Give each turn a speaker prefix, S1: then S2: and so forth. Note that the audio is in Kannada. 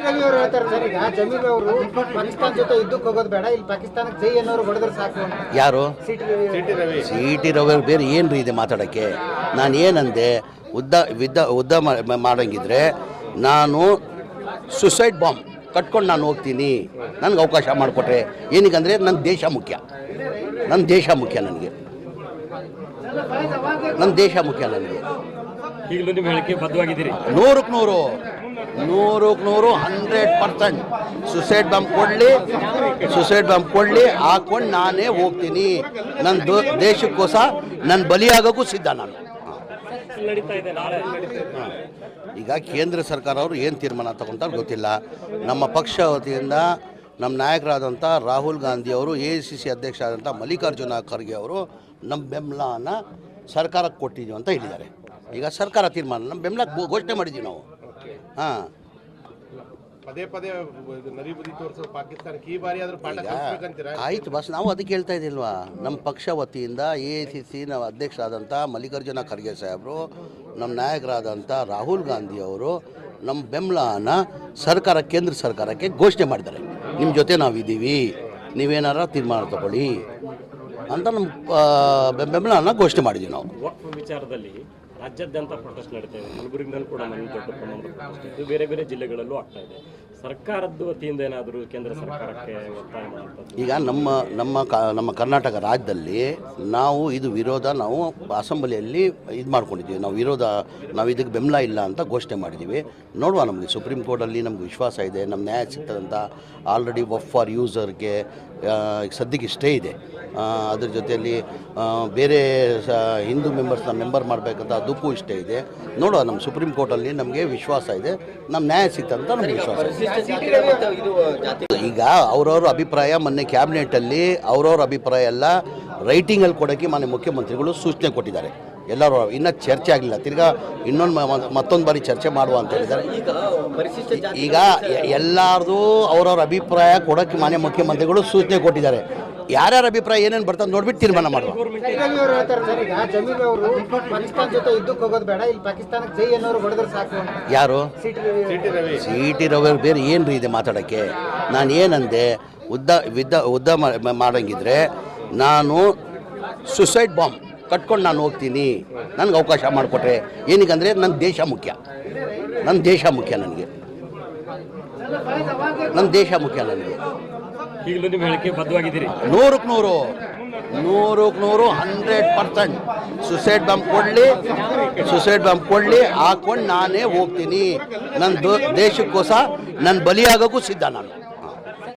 S1: ರವಿ ಅವರು ಹೇಳ್ತಾರೆ ಸರ್, ಈಗ ಜಮೀರ್ ಅವರು ಪಾಕಿಸ್ತಾನ ಜೊತೆ ಯುದ್ಧಕ್ಕೆ ಹೋಗೋದು ಬೇಡ, ಇಲ್ಲಿ ಪಾಕಿಸ್ತಾನಕ್ಕೆ ಜೈ ಅನ್ನೋರು ಹೊಡೆದ್ರೆ ಸಾಕು.
S2: ಯಾರು?
S1: ಸಿಟಿ
S2: ರವಿ ಅವ್ರು ಬೇರೆ ಏನ್ರಿ ಇದೆ ಮಾತಾಡೋಕ್ಕೆ? ನಾನು ಏನಂದೆ, ಯುದ್ಧ ಮಾಡಂಗಿದ್ರೆ ನಾನು ಸುಸೈಡ್ ಬಾಂಬ್ ಕಟ್ಕೊಂಡು ನಾನು ಹೋಗ್ತೀನಿ, ನನಗೆ ಅವಕಾಶ ಮಾಡಿಕೊಟ್ರೆ. ಏನಕ್ಕಂದರೆ ನನ್ನ ದೇಶ ಮುಖ್ಯ, ನನ್ನ ದೇಶ ಮುಖ್ಯ ನನಗೆ, ನನ್ನ ದೇಶ ಮುಖ್ಯ ನನಗೆ.
S3: ಈಗಲೂ ನಿಮ್ಮ ಹೇಳಿಕೆ ಬದ್ಧವಾಗಿದ್ದೀರಿ?
S2: 100% 100% ಸುಸೈಡ್ ಬಾಂಬ್ ಕೊಡಲಿ ಹಾಕೊಂಡು ನಾನೇ ಹೋಗ್ತೀನಿ. ನನ್ನ ದೇಶಕ್ಕೋಸ್ಕರ ನನ್ನ ಬಲಿಯಾಗೋಕ್ಕೂ ಸಿದ್ಧ ನಾನು. ಈಗ ಕೇಂದ್ರ ಸರ್ಕಾರ ಅವರು ಏನು ತೀರ್ಮಾನ ತಗೊಂತಾರೆ ಗೊತ್ತಿಲ್ಲ. ನಮ್ಮ ಪಕ್ಷ ವತಿಯಿಂದ ನಮ್ಮ ನಾಯಕರಾದಂಥ ರಾಹುಲ್ ಗಾಂಧಿ ಅವರು, AICC ಅಧ್ಯಕ್ಷ ಆದಂಥ ಮಲ್ಲಿಕಾರ್ಜುನ ಖರ್ಗೆ ಅವರು ನಮ್ಮ ಬೆಂಬಲನ ಸರ್ಕಾರಕ್ಕೆ ಕೊಟ್ಟಿದ್ದೀವಿ ಅಂತ ಹೇಳಿದ್ದಾರೆ. ಈಗ ಸರ್ಕಾರ ತೀರ್ಮಾನ, ನಮ್ಮ ಬೆಂಬಲ ಘೋಷಣೆ ಮಾಡಿದ್ದೀವಿ ನಾವು. ಹಾಂ,
S4: ಪದೇ ಪದೇ ನರಿಬುದ್ಧಿ ತೋರಿಸೋದು ಪಾಕಿಸ್ತಾನಕ್ಕೆ ಈ ಬಾರಿ ಆದರೂ ಪಾಠ ಕಲಿಸಬೇಕಂತೀರಾ?
S2: ಆಯಿತು ಬಸ್, ನಾವು ಅದಕ್ಕೆ ಹೇಳ್ತಾ ಇದ್ದಿಲ್ವಾ. ನಮ್ಮ ಪಕ್ಷ ವತಿಯಿಂದ AICC ಅಧ್ಯಕ್ಷರಾದಂಥ ಮಲ್ಲಿಕಾರ್ಜುನ ಖರ್ಗೆ ಸಾಹೇಬರು, ನಮ್ಮ ನಾಯಕರಾದಂಥ ರಾಹುಲ್ ಗಾಂಧಿ ಅವರು ನಮ್ಮ ಬೆಂಬಲನ ಸರ್ಕಾರ, ಕೇಂದ್ರ ಸರ್ಕಾರಕ್ಕೆ ಘೋಷಣೆ ಮಾಡಿದ್ದಾರೆ. ನಿಮ್ಮ ಜೊತೆ ನಾವಿದ್ದೀವಿ, ನೀವೇನಾರ ತೀರ್ಮಾನ ತಗೊಳ್ಳಿ ಅಂತ ನಮ್ಮ ಬೆಂಬಲನ ಘೋಷಣೆ ಮಾಡಿದ್ದೀವಿ ನಾವು.
S3: ವಕ್ಫ್ ವಿಚಾರದಲ್ಲಿ ರಾಜ್ಯಾದ್ಯಂತ ಪ್ರೊಟೆಸ್ಟ್ ನಡೀತಾ ಇದೆ. ಕಲಬುರಗಿನಲ್ಲಿ ಕೂಡ ದೊಡ್ಡ ಪ್ರಮಾಣದ ಪ್ರೊಟೆಸ್ಟ್ ಇತ್ತು, ಬೇರೆ ಬೇರೆ ಜಿಲ್ಲೆಗಳಲ್ಲೂ ಆಗ್ತಾ ಇದೆ. ಸರ್ಕಾರದ ವತಿಯಿಂದ ಏನಾದರೂ ಕೇಂದ್ರ ಸರ್ಕಾರಕ್ಕೆ ಒತ್ತಾಯ ಮಾಡುವಂಥದ್ದು?
S2: ಈಗ ನಮ್ಮ ಕರ್ನಾಟಕ ರಾಜ್ಯದಲ್ಲಿ ನಾವು ಇದು ವಿರೋಧ, ನಾವು ಅಸೆಂಬ್ಲಿಯಲ್ಲಿ ಇದು ಮಾಡ್ಕೊಂಡಿದ್ದೀವಿ. ನಾವು ಇದಕ್ಕೆ ಬೆಂಬಲ ಇಲ್ಲ ಅಂತ ಘೋಷಣೆ ಮಾಡಿದ್ದೀವಿ. ನೋಡುವ, ನಮಗೆ ಸುಪ್ರೀಂ ಕೋರ್ಟಲ್ಲಿ ನಮ್ಗೆ ವಿಶ್ವಾಸ ಇದೆ, ನಮ್ಮ ನ್ಯಾಯ ಸಿಗ್ತದಂತ. ಆಲ್ರೆಡಿ ವಫ್ ಫಾರ್ ಯೂಸರ್ಗೆ ಸದ್ಯಕ್ಕೆ ಸ್ಟೇ ಇದೆ. ಅದ್ರ ಜೊತೆಯಲ್ಲಿ ಬೇರೆ ಹಿಂದೂ ಮೆಂಬರ್ ಮಾಡಬೇಕಂತ ಅದಕ್ಕೂ ಇಷ್ಟ ಇದೆ. ನೋಡುವ, ನಮ್ಮ ಸುಪ್ರೀಂ ಕೋರ್ಟಲ್ಲಿ ನಮಗೆ ವಿಶ್ವಾಸ ಇದೆ, ನಮ್ಮ ನ್ಯಾಯ ಸಿಗ್ತಂತ ನಮಗೆ ವಿಶ್ವಾಸ ಇದೆ. ಈಗ ಅವ್ರವ್ರ ಅಭಿಪ್ರಾಯ ಮೊನ್ನೆ ಕ್ಯಾಬಿನೆಟಲ್ಲಿ ಅವ್ರವ್ರ ಅಭಿಪ್ರಾಯ ಎಲ್ಲ ರೈಟಿಂಗಲ್ಲಿ ಕೊಡೋಕ್ಕೆ ಮಾನ್ಯ ಮುಖ್ಯಮಂತ್ರಿಗಳು ಸೂಚನೆ ಕೊಟ್ಟಿದ್ದಾರೆ. ಎಲ್ಲರೂ ಇನ್ನೂ ಚರ್ಚೆ ಆಗಲಿಲ್ಲ, ತಿರ್ಗಾ ಮತ್ತೊಂದು ಬಾರಿ ಚರ್ಚೆ ಮಾಡುವ ಅಂತ ಹೇಳಿದ್ದಾರೆ. ಈಗ ಎಲ್ಲರದು ಅವ್ರವ್ರ ಅಭಿಪ್ರಾಯ ಕೊಡೋಕ್ಕೆ ಮಾನ್ಯ ಮುಖ್ಯಮಂತ್ರಿಗಳು ಸೂಚನೆ ಕೊಟ್ಟಿದ್ದಾರೆ. ಯಾರ್ಯಾರ ಅಭಿಪ್ರಾಯ ಏನೇನು ಬರ್ತದೆ ನೋಡ್ಬಿಟ್ಟು ತೀರ್ಮಾನ ಮಾಡುವ.
S1: ರವಿ ಅವರು ಹೇಳ್ತಾರೆ ಸರ್, ಈಗ ಜಮೀರ್ ಅವರು ಪಾಕಿಸ್ತಾನ ಜೊತೆ ಯುದ್ಧಕ್ಕೆ ಹೋಗೋದು ಬೇಡ, ಇಲ್ಲಿ ಪಾಕಿಸ್ತಾನಕ್ಕೆ ಜೈ ಅನ್ನೋರು ಹೊಡೆದ್ರೆ ಸಾಕು.
S2: ಯಾರು?
S1: ಸಿಟಿ
S2: ರವಿ ಅವ್ರು ಬೇರೆ ಏನ್ರಿ ಇದೆ ಮಾತಾಡೋಕ್ಕೆ? ನಾನು ಏನಂದೆ, ಯುದ್ಧ ಮಾಡಂಗಿದ್ರೆ ನಾನು ಸುಸೈಡ್ ಬಾಂಬ್ ಕಟ್ಕೊಂಡು ನಾನು ಹೋಗ್ತೀನಿ, ನನಗೆ ಅವಕಾಶ ಮಾಡಿಕೊಟ್ರೆ. ಏನಕ್ಕಂದರೆ ನನ್ನ ದೇಶ ಮುಖ್ಯ, ನನ್ನ ದೇಶ ಮುಖ್ಯ ನನಗೆ, ನನ್ನ ದೇಶ ಮುಖ್ಯ ನನಗೆ.
S3: ಈಗಲೂ ನಿಮ್ಮ ಹೇಳಿಕೆ ಬದ್ಧವಾಗಿದ್ದೀರಿ?
S2: 100% 100% ಸುಸೈಡ್ ಬಾಂಬ್ ಕೊಡಲಿ ಹಾಕೊಂಡು ನಾನೇ ಹೋಗ್ತೀನಿ. ನನ್ನ ದೇಶಕ್ಕೋಸ್ಕರ ನನ್ನ ಬಲಿಯಾಗೋಕ್ಕೂ ಸಿದ್ಧ ನಾನು.